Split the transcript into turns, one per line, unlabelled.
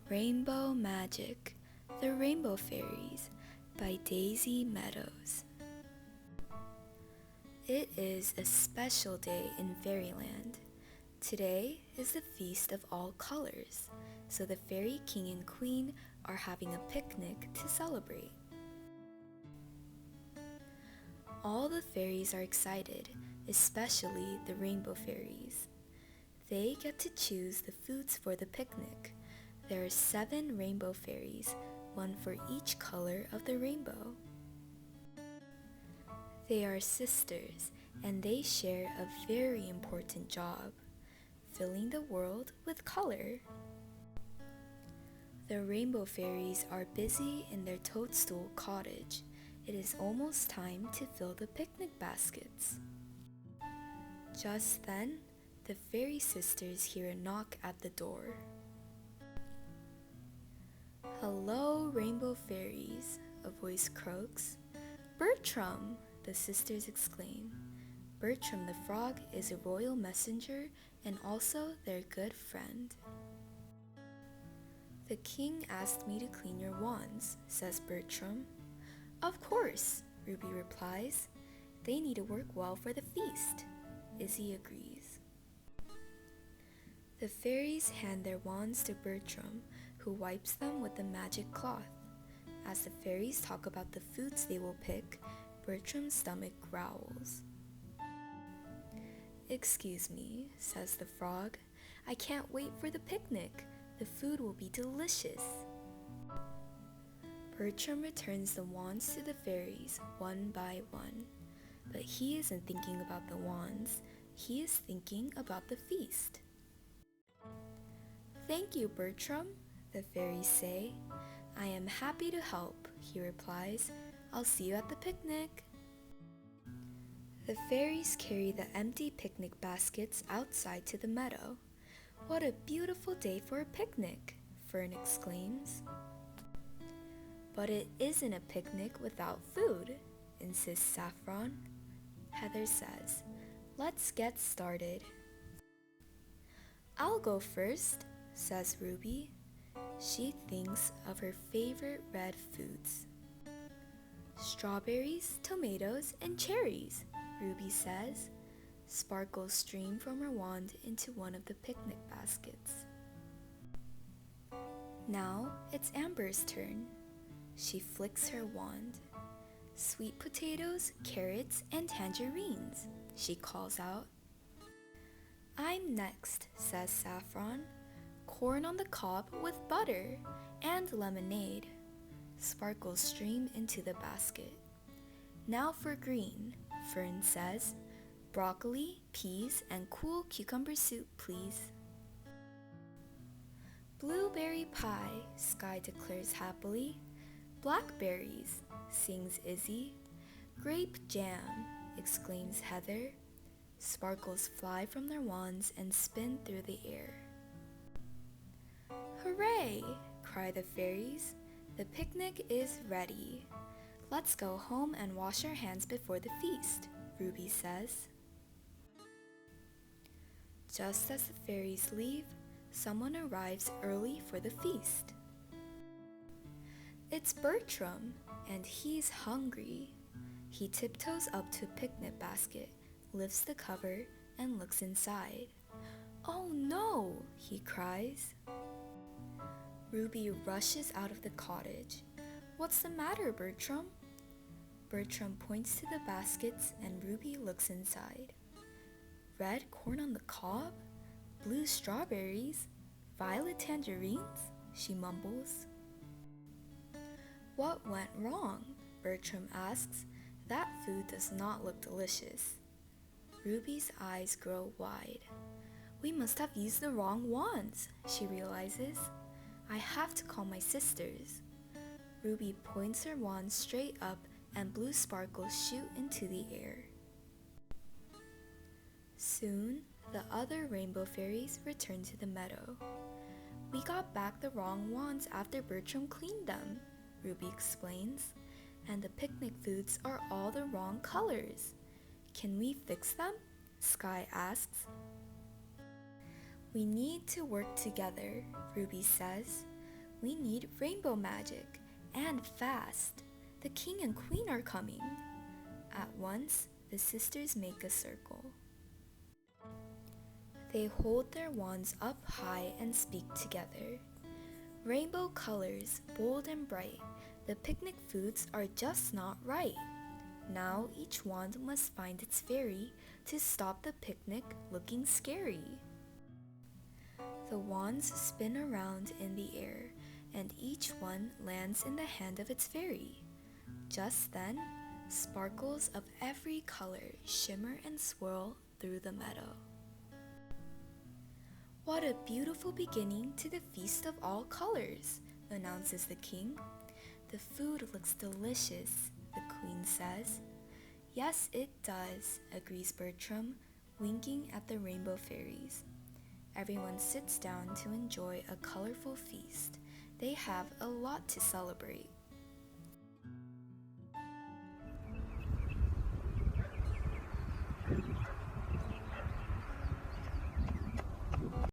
Rainbow Magic, The Rainbow Fairies by Daisy Meadows. It is a special day in Fairyland. Today is the Feast of All Colors, so the Fairy King and Queen are having a picnic to celebrate. All the fairies are excited, especially the Rainbow Fairies. They get to choose the foods for the picnic. There are 7 Rainbow Fairies, one for each color of the rainbow. They are sisters, and they share a very important job, filling the world with color. The Rainbow Fairies are busy in their toadstool cottage. It is almost time to fill the picnic baskets. Just then, the fairy sisters hear a knock at the door. "Hello, Rainbow Fairies," a voice croaks. "Bertram!" the sisters exclaim. Bertram the frog is a royal messenger and also their good friend. "The king asked me to clean your wands," says Bertram. "Of course," Ruby replies. "They need to work well for the feast." Izzy agrees. The fairies hand their wands to Bertram, who wipes them with the magic cloth. As the fairies talk about the foods they will pick, Bertram's stomach growls. "Excuse me," says the frog. "I can't wait for the picnic. The food will be delicious." Bertram returns the wands to the fairies one by one, but he isn't thinking about the wands. He is thinking about the feast. "Thank you, Bertram," the fairies say. "I am happy to help," he replies. "I'll see you at the picnic." The fairies carry the empty picnic baskets outside to the meadow. "What a beautiful day for a picnic," Fern exclaims. "But it isn't a picnic without food," insists Saffron. Heather says, "Let's get started." "I'll go first," says Ruby. She thinks of her favorite red foods. "Strawberries, tomatoes, and cherries," Ruby says. Sparkles stream from her wand into one of the picnic baskets. Now it's Amber's turn. She flicks her wand. "Sweet potatoes, carrots, and tangerines," she calls out. "I'm next," says Saffron. "Corn on the cob with butter and lemonade." Sparkles stream into the basket. "Now for green," Fern says. "Broccoli, peas, and cool cucumber soup, please." "Blueberry pie," Sky declares happily. "Blackberries," sings Izzy. "Grape jam," exclaims Heather. Sparkles fly from their wands and spin through the air. "Hooray!" cry the fairies. "The picnic is ready. Let's go home and wash our hands before the feast," Ruby says. Just as the fairies leave, someone arrives early for the feast. It's Bertram, and he's hungry. He tiptoes up to a picnic basket, lifts the cover, and looks inside. "Oh no!" he cries. Ruby rushes out of the cottage. "What's the matter, Bertram?" Bertram points to the baskets and Ruby looks inside. "Red corn on the cob? Blue strawberries? Violet tangerines?" she mumbles. "What went wrong?" Bertram asks. "That food does not look delicious." Ruby's eyes grow wide. "We must have used the wrong wands," she realizes. "I have to call my sisters." Ruby points her wand straight up and blue sparkles shoot into the air. Soon, the other Rainbow Fairies return to the meadow. "We got back the wrong wands after Bertram cleaned them," Ruby explains. "And the picnic foods are all the wrong colors. Can we fix them?" Sky asks. "We need to work together," Ruby says. We need rainbow magic, and fast. The king and queen are coming. At once, the sisters make a circle. They hold their wands up high and speak together. Rainbow colors, bold and bright, the picnic foods are just not right. Now each wand must find its fairy to stop the picnic looking scary. The wands spin around in the air, and each one lands in the hand of its fairy. Just then, sparkles of every color shimmer and swirl through the meadow. What a beautiful beginning to the Feast of All Colors, announces the king. The food looks delicious, the queen says. Yes, it does, agrees Bertram, winking at the Rainbow Fairies. Everyone sits down to enjoy a colorful feast. They have a lot to celebrate.